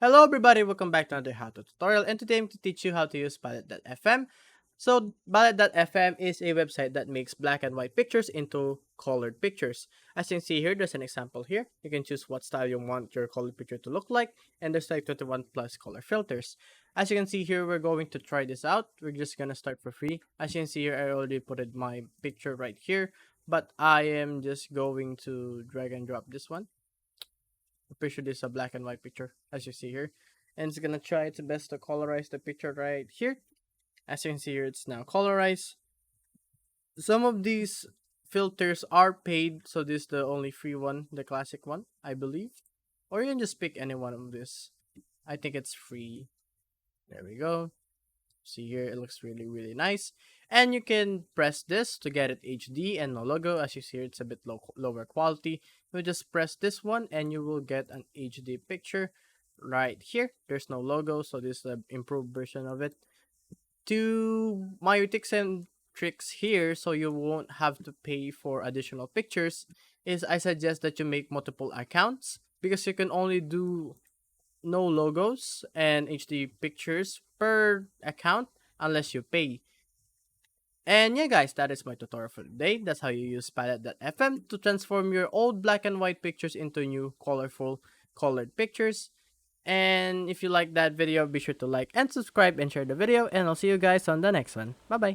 Hello everybody, welcome back to another how to tutorial, and today I'm to teach you how to use palette.fm. So palette.fm is a website that makes black and white pictures into colored pictures. As you can see here, there's an example here. You can choose what style you want your colored picture to look like, and there's like 21 plus color filters. As you can see here, we're going to try this out. We're just gonna start for free. As you can see here, I already put my picture right here, but I am just going to drag and drop this one. I'm pretty sure this is a black and white picture, as you see here. And it's gonna try its best to colorize the picture right here. As you can see here, it's now colorized. Some of these filters are paid, so this is the only free one, the classic one, I believe. Or you can just pick any one of this. I think it's free. There we go. See here, it looks really nice. And you can press this to get it HD and no logo. As you see here, it's a bit lower quality. You just press this one and you will get an HD picture right here. There's no logo, so this is the improved version of it. To my tips and tricks here, so you won't have to pay for additional pictures, is I suggest that you make multiple accounts because you can only do no logos and HD pictures per account unless you pay. And yeah guys, that is my tutorial for today. That's how you use palette.fm to transform your old black and white pictures into new colorful colored pictures. And if you like that video, be sure to like and subscribe and share the video, and I'll see you guys on the next one. Bye bye.